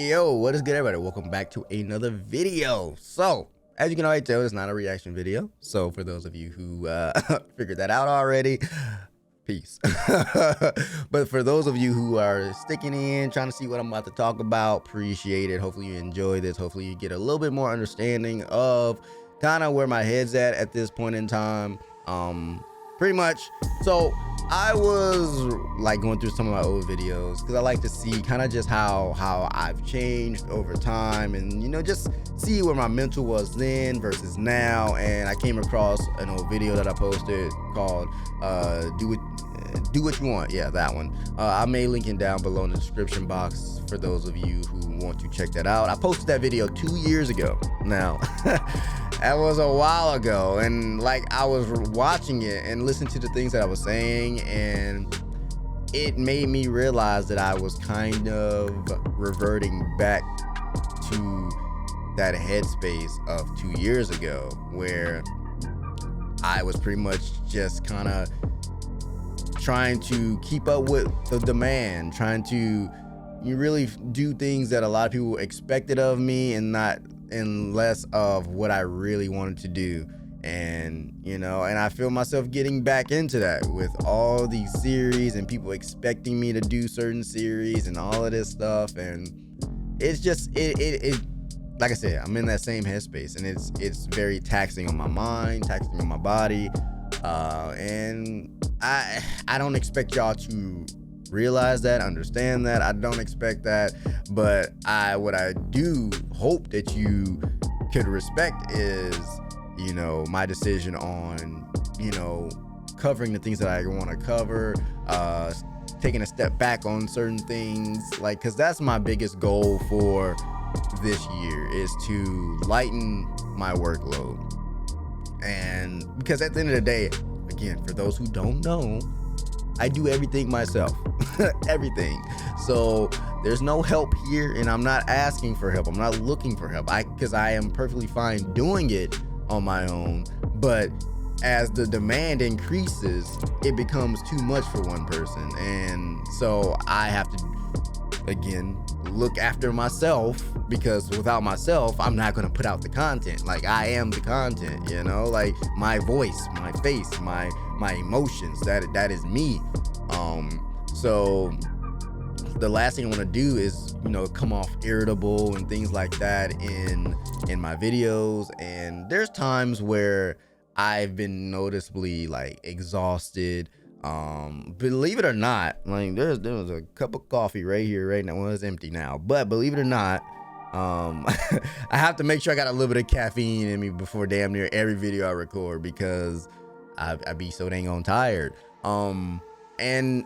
Yo, what is good, everybody? Welcome back to another video. So, as you can already tell, it's not a reaction video. So, for those of you who figured that out already, peace. But for those of you who are sticking in, trying to see what I'm about to talk about, appreciate it. Hopefully you enjoy this. Hopefully you get a little bit more understanding of kind of where my head's at this point in time. Pretty much. So I was like going through some of my old videos because I like to see kind of just how I've changed over time, and you know, just see where my mental was then versus now. And I came across an old video that I posted called do what you want. Yeah, that one. I may link it down below in the description box for those of you who want to check that out. I posted that video 2 years ago now. That was a while ago, and like I was watching it and listening to the things that I was saying, and it made me realize that I was kind of reverting back to that headspace of 2 years ago, where I was pretty much just kind of trying to keep up with the demand, trying to really do things that a lot of people expected of me, and less of what I really wanted to do. And you know, and I feel myself getting back into that with all these series and people expecting me to do certain series and all of this stuff. And it's just it like I said, I'm in that same headspace, and it's very taxing on my mind, taxing on my body, and I don't expect y'all to realize that, understand that. I don't expect that, but what I do hope that you could respect is, you know, my decision on, you know, covering the things that I want to cover, taking a step back on certain things, like, because that's my biggest goal for this year, is to lighten my workload. And because at the end of the day, again, for those who don't know, I do everything myself. Everything. So there's no help here, and I'm not asking for help. I'm not looking for help. Because I am perfectly fine doing it on my own. But as the demand increases, it becomes too much for one person. And so I have to, again, look after myself, because without myself, I'm not going to put out the content. Like, I am the content, you know, like my voice, my face, my emotions, that is me. So the last thing I want to do is, you know, come off irritable and things like that in my videos. And there's times where I've been noticeably like exhausted. Believe it or not, like there was a cup of coffee right here right now. Well, it's empty now, but believe it or not, I have to make sure I got a little bit of caffeine in me before damn near every video I record, because I be so dang on tired. And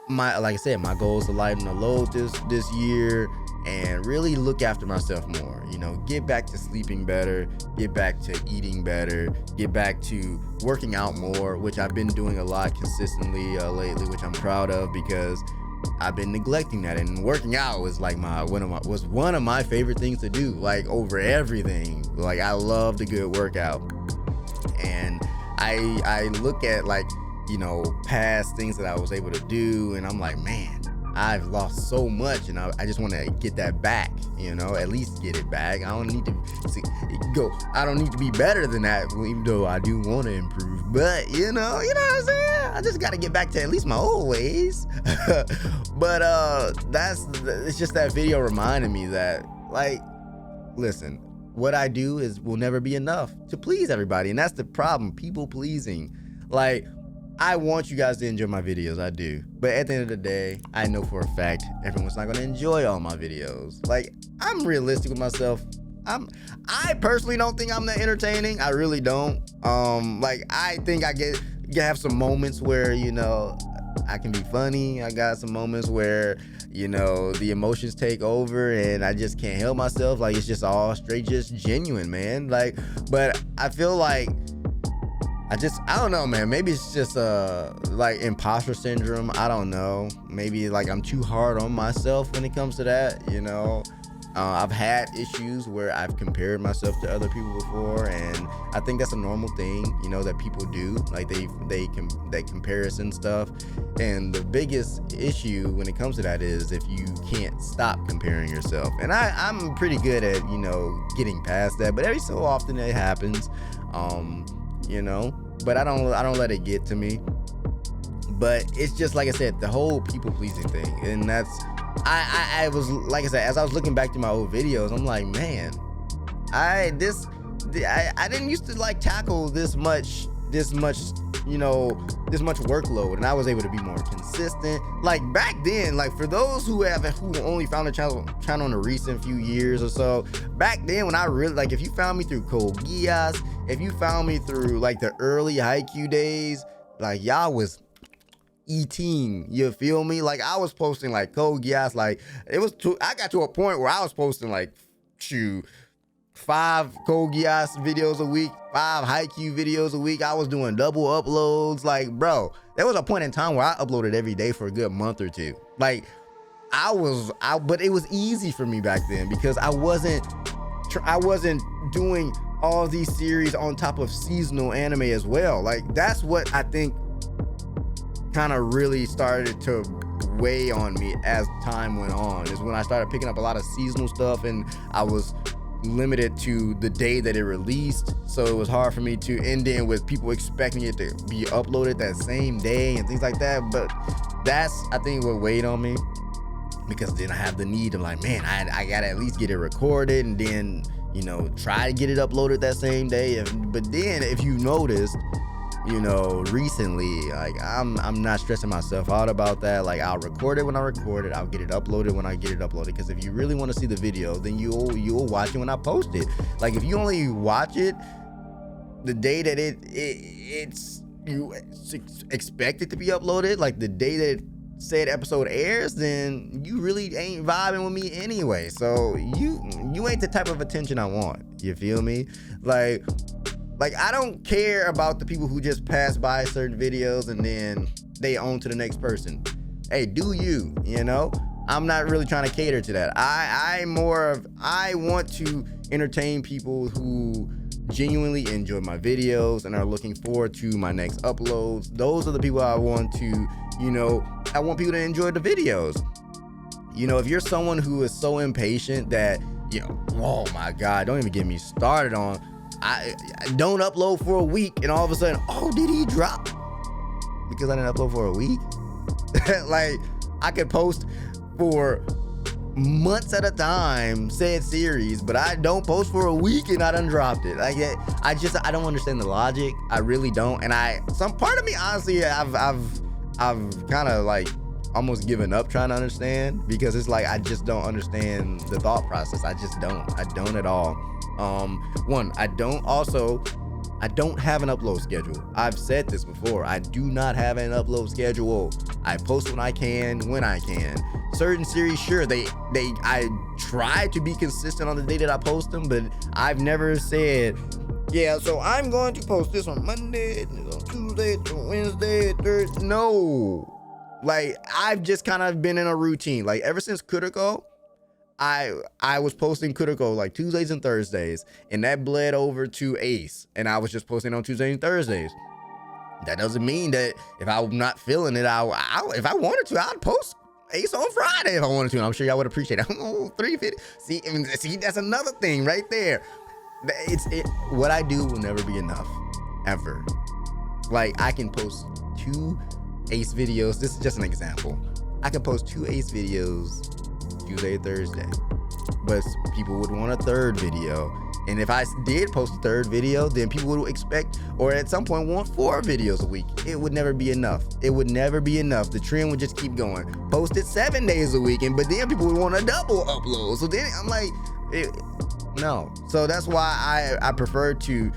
like I said, my goal is to lighten the load this year and really look after myself more. You know, get back to sleeping better, get back to eating better, get back to working out more, which I've been doing a lot consistently lately, which I'm proud of, because I've been neglecting that. And working out was like one of my favorite things to do, like over everything. Like, I love the good workout. And I look at, like, you know, past things that I was able to do, and I'm like, man, I've lost so much, and I just want to get that back, you know, at least get it back. I don't need to be better than that, even though I do want to improve, but you know what I'm saying? I just got to get back to at least my old ways. But it's just that video reminded me that, like, listen, what I do will never be enough to please everybody, and that's the problem, people pleasing. Like, I want you guys to enjoy my videos, I do. But at the end of the day, I know for a fact everyone's not gonna enjoy all my videos. Like, I'm realistic with myself. I personally don't think I'm that entertaining. I really don't. Like, I think I have some moments where, you know, I can be funny. I got some moments where, you know, the emotions take over and I just can't help myself. Like, it's just all straight, just genuine, man. Like, but I feel like I don't know, man. Maybe it's just like imposter syndrome. I don't know. Maybe like I'm too hard on myself when it comes to that, you know. I've had issues where I've compared myself to other people before, and I think that's a normal thing, you know, that people do. Like they comparison stuff. And the biggest issue when it comes to that is if you can't stop comparing yourself. And I'm pretty good at, you know, getting past that, but every so often it happens, you know. But I don't let it get to me. But it's just like I said, the whole people pleasing thing, and that's. I was, like I said, as I was looking back to my old videos, I'm like, man, I didn't used to like tackle this much, you know, this much workload, and I was able to be more consistent. Like back then, like for those who only found the channel in the recent few years or so, back then when I really, like, if you found me through Code Geass, if you found me through like the early Haikyuu days, like y'all was eating, you feel me? Like I was posting like Code Geass, like I got to a point where I was posting like 5 Code Geass videos a week, 5 Haikyuu videos a week. I was doing double uploads. Like, bro, there was a point in time where I uploaded every day for a good month or two. Like but it was easy for me back then because I wasn't doing all these series on top of seasonal anime as well. Like that's what I think kind of really started to weigh on me as time went on, is when I started picking up a lot of seasonal stuff, and I was limited to the day that it released, so it was hard for me to end in with people expecting it to be uploaded that same day and things like that. But that's, I think, what weighed on me, because then I have the need of like, man, I gotta at least get it recorded and then, you know, try to get it uploaded that same day. But then if you noticed, you know, recently, like I'm not stressing myself out about that. Like I'll record it when I record it, I'll get it uploaded when I get it uploaded. Because if you really want to see the video, then you'll watch it when I post it. Like if you only watch it the day that you expect it to be uploaded, like the day that said episode airs, then you really ain't vibing with me anyway. So you ain't the type of attention I want. You feel me? Like I don't care about the people who just pass by certain videos and then they on to the next person. Hey, do you know? I'm not really trying to cater to that. I want to entertain people who genuinely enjoy my videos and are looking forward to my next uploads. Those are the people I want to, you know, I want people to enjoy the videos. You know, if you're someone who is so impatient that, you know, oh my God, don't even get me started on, I don't upload for a week and all of a sudden, oh, did he drop? Because I didn't upload for a week? Like, I could post for months at a time, said series, but I don't post for a week and I done dropped it. Like, I don't understand the logic. I really don't. And some part of me, honestly, I've kind of like almost given up trying to understand, because it's like I just don't understand the thought process. I don't at all. I don't have an upload schedule. I've said this before. I do not have an upload schedule. I post when I can. Certain series, sure, I try to be consistent on the day that I post them, but I've never said, yeah, so I'm going to post this on Monday, on Tuesday, Wednesday, Thursday. No. Like, I've just kind of been in a routine. Like, ever since Kuroko, I was posting Kuroko like Tuesdays and Thursdays, and that bled over to Ace, and I was just posting on Tuesdays and Thursdays. That doesn't mean that if I'm not feeling it, if I wanted to, I'd post Ace on Friday if I wanted to, and I'm sure y'all would appreciate it. Oh, 350. See, that's another thing right there. What I do will never be enough, ever. Like, I can post 2 Ace videos. This is just an example. I can post 2 Ace videos Tuesday, Thursday, but people would want a 3rd video. And if I did post a 3rd video, then people would expect, or at some point want 4 videos a week. It would never be enough. The trend would just keep going. Post it 7 days a week, but then people would want a double upload. So then I'm like, no. So that's why I prefer to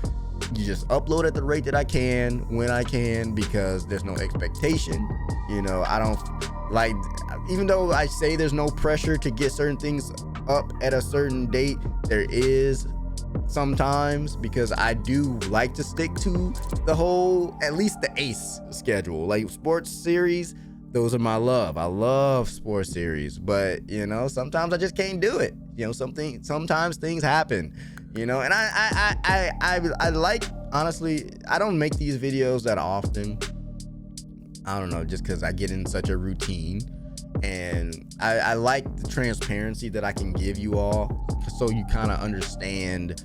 just upload at the rate that I can, when I can, because there's no expectation. You know, I don't like, even though I say there's no pressure to get certain things up at a certain date, there is sometimes, because I do like to stick to the whole, at least the Ace schedule. Like sports series, those are my love. I love sports series, but you know, sometimes I just can't do it. You know, sometimes things happen, you know, and I like, honestly, I don't make these videos that often. I don't know, just because I get in such a routine, and I like the transparency that I can give you all, so you kind of understand,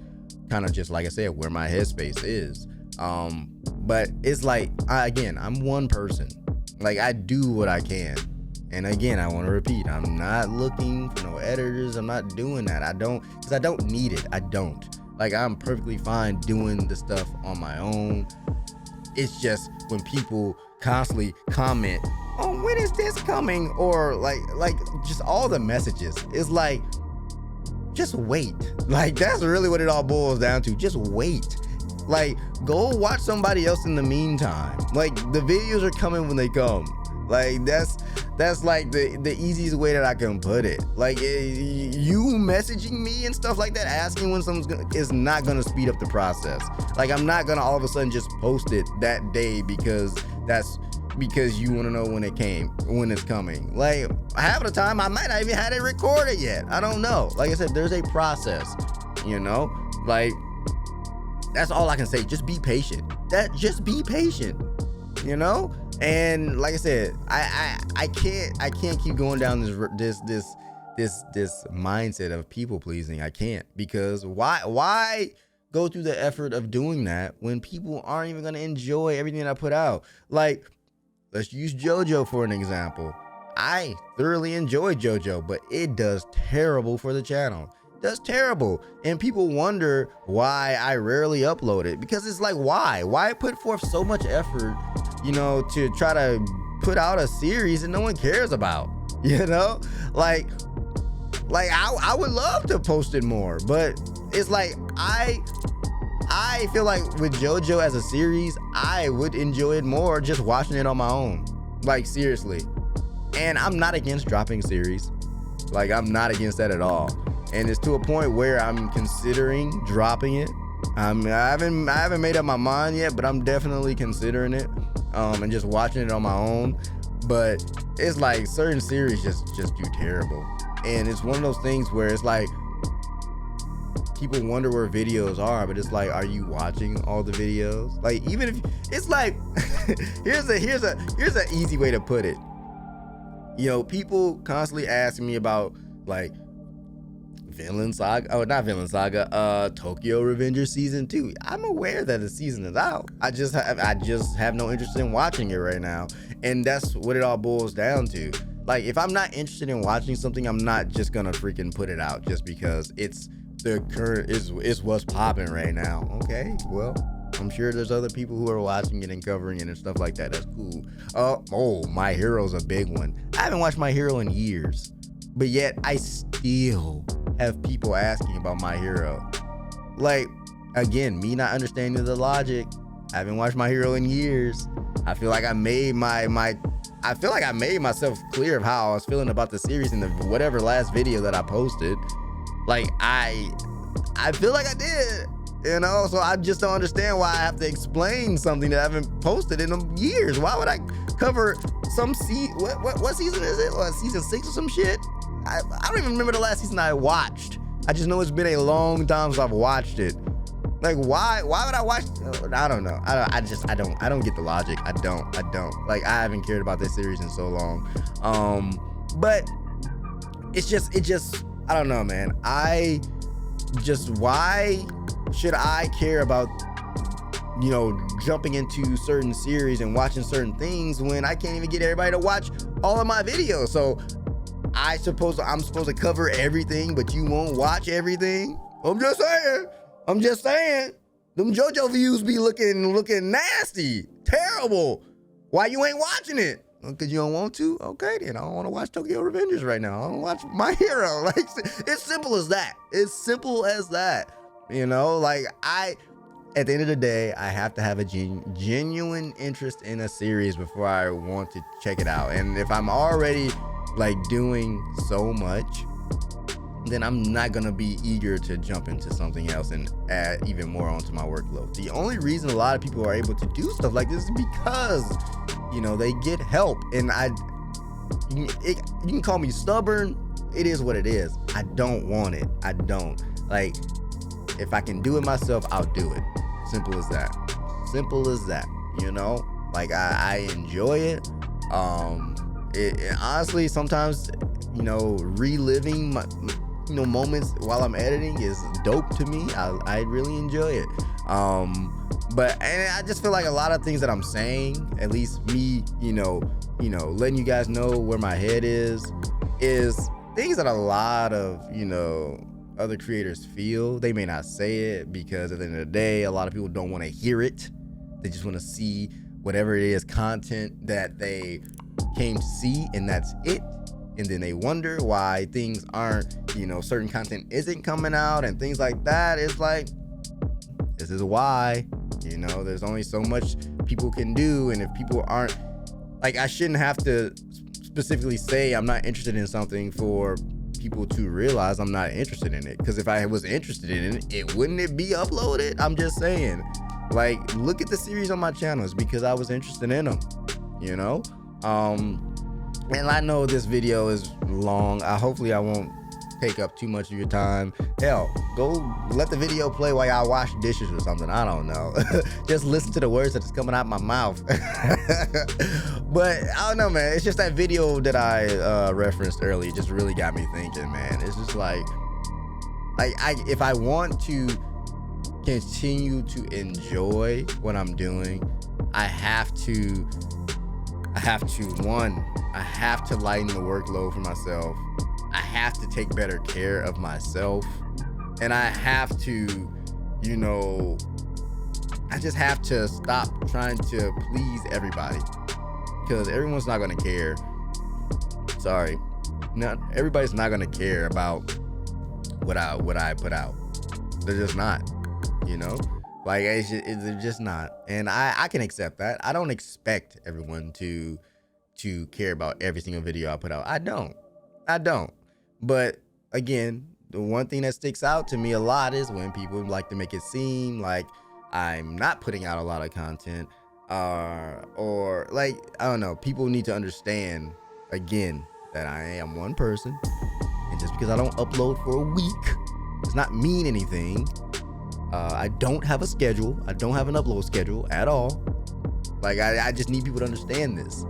kind of just like I said, where my headspace is. But it's like, again, I'm one person. Like, I do what I can. And again, I want to repeat, I'm not looking for no editors. I'm not doing that. I don't, because I don't need it. I don't. Like, I'm perfectly fine doing the stuff on my own. It's just when people constantly comment, oh, when is this coming? Or like just all the messages. It's like, just wait. Like, that's really what it all boils down to. Just wait. Like, go watch somebody else in the meantime. Like, the videos are coming when they come. Like, that's like the easiest way that I can put it. Like, you messaging me and stuff like that, asking when something's is not gonna speed up the process. Like, I'm not gonna all of a sudden just post it that day because you want to know when it's coming. Like, half of the time I might not even had it recorded yet. I don't know. Like I said, there's a process, you know. Like, that's all I can say. Just be patient. Just be patient, you know. And like I said, I can't keep going down this mindset of people pleasing. I can't, because why go through the effort of doing that when people aren't even gonna enjoy everything that I put out? Like, let's use JoJo for an example. I thoroughly enjoy JoJo, but it does terrible for the channel. Does terrible, and people wonder why I rarely upload it, because it's like, why put forth so much effort, you know, to try to put out a series that no one cares about, you know? Like I would love to post it more, but it's like I feel like with JoJo as a series, I would enjoy it more just watching it on my own. Like, seriously. And I'm not against dropping series. Like, I'm not against that at all. And it's to a point where I'm considering dropping it. I haven't made up my mind yet, but I'm definitely considering it, and just watching it on my own. But it's like certain series just do terrible, and it's one of those things where it's like people wonder where videos are, but it's like, are you watching all the videos? Like, even if it's like, here's a easy way to put it. You know, people constantly asking me about, like, Tokyo Revengers season 2. I'm aware that the season is out. I just have no interest in watching it right now, and that's what it all boils down to. Like, if I'm not interested in watching something, I'm not just gonna freaking put it out just because it's the current is what's popping right now. Okay, well, I'm sure there's other people who are watching it and covering it and stuff like that. That's cool. Oh, My Hero's a big one. I haven't watched My Hero in years, but yet I still have people asking about My Hero. Like, again, me not understanding the logic. I haven't watched My Hero in years. I feel like I made myself clear of how I was feeling about the series in the whatever last video that I posted. Like, I feel like I did, you know. So I just don't understand why I have to explain something that I haven't posted in years. Why would I cover some what season is it? What, season 6 or some shit? I don't even remember the last season I watched. I just know it's been a long time since I've watched it. Like, why would I watch? I don't know. I don't get the logic. I don't. Like, I haven't cared about this series in so long. But it just, I don't know, man. Why should I care about, you know, jumping into certain series and watching certain things when I can't even get everybody to watch all of my videos? So I'm supposed to cover everything, but you won't watch everything? I'm just saying. Them JoJo views be looking nasty, terrible. Why you ain't watching it? Because you don't want to? Okay, then I don't want to watch Tokyo Revengers right now. I don't watch My Hero. Like, it's simple as that. It's simple as that. You know, like, at the end of the day, I have to have a genuine interest in a series before I want to check it out. And if I'm already, like, doing so much, then I'm not gonna be eager to jump into something else and add even more onto my workload. The only reason a lot of people are able to do stuff like this is because, you know, they get help. And You can call me stubborn. It is what it is. I don't want it. I don't. Like, if I can do it myself, I'll do it. Simple as that. Simple as that. You know, like I enjoy it. It honestly, sometimes, you know, reliving my, you know, moments while I'm editing is dope to me. I really enjoy it. But and I just feel like a lot of things that I'm saying, at least me, you know, letting you guys know where my head is things that a lot of, you know, other creators feel. They may not say it because at the end of the day, a lot of people don't want to hear it. They just want to see whatever it is, content that they came to see, and that's it. And then they wonder why things aren't, you know, certain content isn't coming out and things like that. It's like, this is why, you know, there's only so much people can do. And if people aren't, like, I shouldn't have to specifically say I'm not interested in something for people to realize I'm not interested in it. Because if I was interested in it, wouldn't it be uploaded? I'm just saying, like, look at the series on my channel. It's because I was interested in them, you know? And I know this video is long. Hopefully I won't take up too much of your time. Hell, go let the video play while I wash dishes or something. I don't know. Just listen to the words that's coming out my mouth. But I don't know, man. It's just that video that I referenced earlier just really got me thinking, man. It's just like if I want to continue to enjoy what I'm doing, I have to lighten the workload for myself. I have to take better care of myself. And I have to, you know, I just have to stop trying to please everybody. Because everyone's not going to care. Sorry. Everybody's not going to care about what I put out. They're just not, you know? Like, they're just not. And I can accept that. I don't expect everyone to care about every single video I put out. I don't. But again, the one thing that sticks out to me a lot is when people like to make it seem like I'm not putting out a lot of content, or like, I don't know, people need to understand again that I am one person, and just because I don't upload for a week does not mean anything. I don't have a schedule. I don't have an upload schedule at all. Like, I just need people to understand this.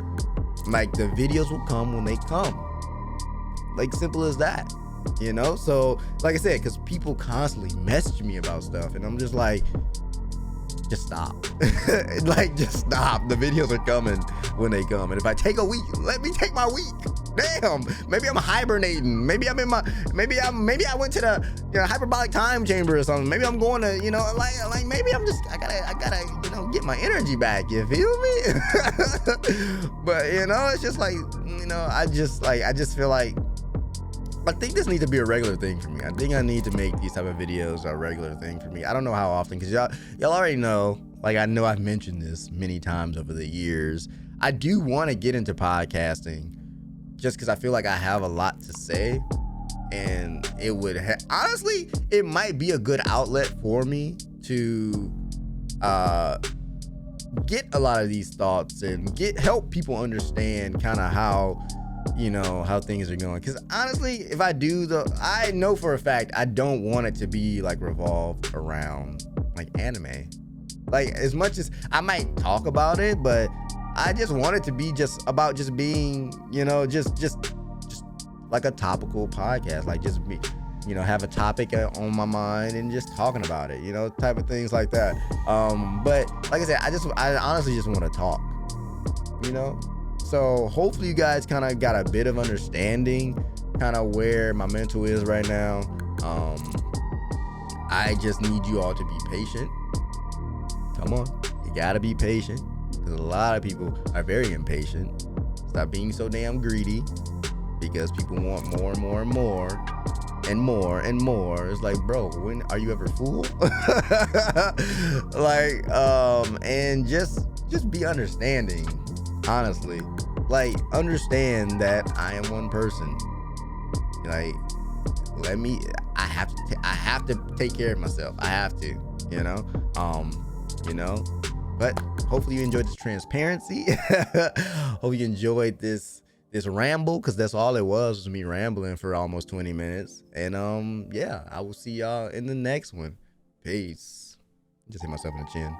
Like, the videos will come when they come. Like, simple as that, you know? So, like I said, because people constantly message me about stuff, and I'm just like, just stop. Like, just stop. The videos are coming when they come. And if I take a week, let me take my week. Damn, maybe I'm hibernating. Maybe I went to the, you know, hyperbolic time chamber or something. Maybe I'm going to, you know, like maybe I gotta, you know, get my energy back. You feel me? But, you know, it's just like, you know, I just feel like, I think this needs to be a regular thing for me. I think I need to make these type of videos a regular thing for me. I don't know how often, because y'all already know, like, I know I've mentioned this many times over the years. I do want to get into podcasting just because I feel like I have a lot to say, and it would honestly, it might be a good outlet for me to get a lot of these thoughts and help people understand kind of how, you know, how things are going. Because honestly, if I do, I know for a fact I don't want it to be like revolved around like anime. Like, as much as I might talk about it, but I just want it to be just about just being, you know, just like a topical podcast. Like, just be, you know, have a topic on my mind and just talking about it, you know, type of things like that. But like I said, I honestly just want to talk, you know. So hopefully you guys kind of got a bit of understanding kind of where my mental is right now. I just need you all to be patient. Come on, you gotta be patient, because a lot of people are very impatient. Stop being so damn greedy, because people want more and more and more and more and more. It's like, bro, when are you ever full? Like, and just be understanding. Honestly, like, understand that I am one person. Like, I have to take care of myself. I have to, you know. But hopefully you enjoyed this transparency. Hope you enjoyed this this ramble, because that's all it was me rambling for almost 20 minutes. And yeah, I will see y'all in the next one. Peace. Just hit myself in the chin.